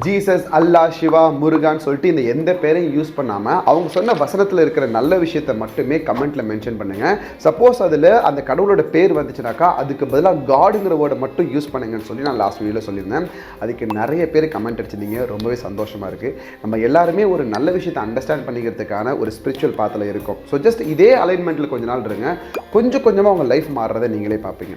Jesus, அல்லா, சிவா, முருகான்னு சொல்லிட்டு இந்த எந்த பேரையும் யூஸ் பண்ணாமல் அவங்க சொன்ன வசனத்தில் இருக்கிற நல்ல விஷயத்தை மட்டுமே கமெண்ட்டில் மென்ஷன் பண்ணுங்கள். சப்போஸ் அதில் அந்த கடவுளோட பேர் வந்துச்சுனாக்கா அதுக்கு பதிலாக காடுங்கிற வேர்டை மட்டும் யூஸ் பண்ணுங்கன்னு சொல்லி நான் லாஸ்ட் வீடியோவில் சொல்லியிருந்தேன். அதுக்கு நிறைய பேர் கமெண்ட் அடிச்சிருந்தீங்க. ரொம்பவே சந்தோஷமாக இருக்குது. நம்ம எல்லாருமே ஒரு நல்ல விஷயத்தை அண்டர்ஸ்டாண்ட் பண்ணிக்கிறதுக்கான ஒரு ஸ்பிரிச்சுவல் பாத்தில் இருக்கும். ஸோ ஜஸ்ட் இதே அலைன்மெண்ட்டில் கொஞ்ச நாள் இருங்க. கொஞ்சம் கொஞ்சமாக உங்கள் லைஃப் மாறுறதை நீங்களே பார்ப்பீங்க.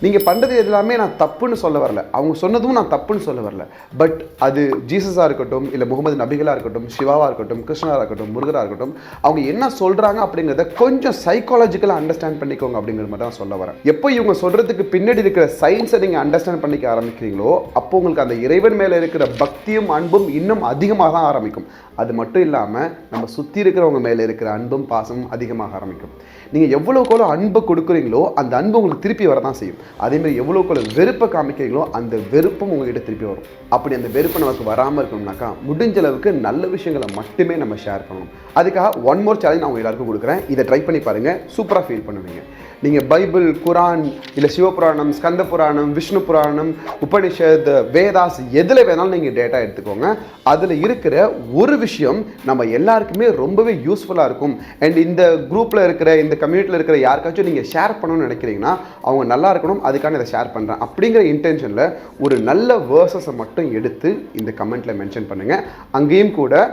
நீங்கள் பண்ணுறது எல்லாமே நான் தப்புன்னு சொல்ல வரல, அவங்க சொன்னதும் நான் தப்புன்னு சொல்ல வரல. பட் அது ஜீசஸாக இருக்கட்டும், இல்லை முகமது நபிகளாக இருக்கட்டும், சிவாவாக இருக்கட்டும், கிருஷ்ணராக இருக்கட்டும், முருகராக இருக்கட்டும், அவங்க என்ன சொல்கிறாங்க அப்படிங்கிறத கொஞ்சம் சைக்காலஜிக்கலாக அண்டர்ஸ்டாண்ட் பண்ணிக்கோங்க அப்படிங்கிற மாதிரி தான் சொல்ல வரேன். எப்போ இவங்க சொல்கிறதுக்கு பின்னாடி இருக்கிற சயின்ஸை நீங்கள் அண்டர்ஸ்டாண்ட் பண்ணிக்க ஆரம்பிக்கிறீங்களோ அப்போ உங்களுக்கு அந்த இறைவன் மேலே இருக்கிற பக்தியும் அன்பும் இன்னும் அதிகமாக தான் ஆரம்பிக்கும். அது மட்டும் இல்லாமல் நம்ம சுற்றி இருக்கிறவங்க மேலே இருக்கிற அன்பும் பாசமும் அதிகமாக ஆரம்பிக்கும். நீங்கள் எவ்வளோக்கெவ்வளோ அன்பை கொடுக்குறீங்களோ அந்த அன்பு உங்களுக்கு திருப்பி வர தான் செய்யும். அதேமாதிரி எவ்வளோக்கெவ்வளோ வெறுப்பை காமிக்கிறீங்களோ அந்த வெறுப்பும் உங்கள்கிட்ட திருப்பி வரும். அப்படி அந்த வெறுப்பை நமக்கு வராமல் இருக்கணும்னாக்கா முடிஞ்ச அளவுக்கு நல்ல விஷயங்களை மட்டுமே நம்ம ஷேர் பண்ணணும். அதுக்காக ஒன் மோர் சேலஞ்ச் நான் எல்லாருக்கும் கொடுக்குறேன். இதை ட்ரை பண்ணி பாருங்கள், சூப்பராக ஃபீல் பண்ணுவீங்க. நீங்கள் பைபிள், குரான், இல்லை சிவபுராணம், ஸ்கந்த புராணம், விஷ்ணு புராணம், உபனிஷத், வேதாஸ் எதில் வேணாலும் நீங்கள் டேட்டா எடுத்துக்கோங்க. அதில் இருக்கிற ஒரு விஷயம் நம்ம எல்லாருக்குமே ரொம்பவே யூஸ்ஃபுல்லாக இருக்கும். அண்ட் இந்த குரூப்பில் இருக்கிற, இந்த கம்யூனிட்டியில் இருக்கிற யாருக்காச்சும் நீங்கள் ஷேர் பண்ணணும்னு நினைக்கிறீங்கன்னா அவங்க நல்லா இருக்கணும், அதுக்கான இதை ஷேர் பண்ணுறேன் அப்படிங்கிற இன்டென்ஷனில் ஒரு நல்ல வேர்சஸை மட்டும் எடுத்து இந்த கமெண்ட்டில் மென்ஷன் பண்ணுங்கள். அங்கேயும் கூட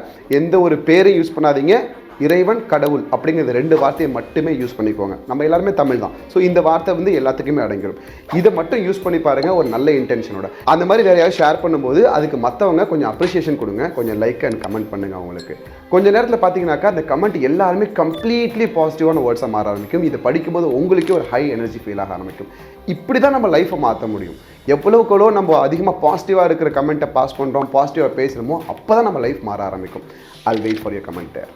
எந்த ஒரு பேரையும் யூஸ் பண்ணாதீங்க. இறைவன், கடவுள் அப்படிங்கிற ரெண்டு வார்த்தையை மட்டுமே யூஸ் பண்ணிக்கோங்க. நம்ம எல்லாருமே தமிழ் தான். ஸோ இந்த வார்த்தை எல்லாத்துக்குமே அடங்கிடும். இதை மட்டும் யூஸ் பண்ணி பாருங்கள் ஒரு நல்ல இன்டென்ஷனோட. அந்த மாதிரி வேற யாராவது ஷேர் பண்ணும்போது அதுக்கு மற்றவங்க கொஞ்சம் அப்ரிஷியேஷன் கொடுங்க, கொஞ்சம் லைக் அண்ட் கமெண்ட் பண்ணுங்கள். அவங்களுக்கு கொஞ்சம் நேரத்தில் பார்த்தீங்கன்னாக்கா அந்த கமெண்ட் எல்லாருமே கம்ப்ளீட்லி பாசிட்டிவான வேர்ட்ஸாக மாற ஆரம்பிக்கும். இதை படிக்கும்போது உங்களுக்கே ஒரு ஹை எனர்ஜி ஃபீல் ஆக ஆரம்பிக்கும். இப்படி தான் நம்ம லைஃப்பை மாற்ற முடியும். எவ்வளோக்கெவ்வளோ நம்ம அதிகமாக பாசிட்டிவாக இருக்கிற கமெண்ட்டை பாஸ் பண்ணுறோம், பாசிட்டிவாக பேசுகிறோமோ அப்போ தான் நம்ம லைஃப் மாற ஆரம்பிக்கும். I'll wait for your comment there.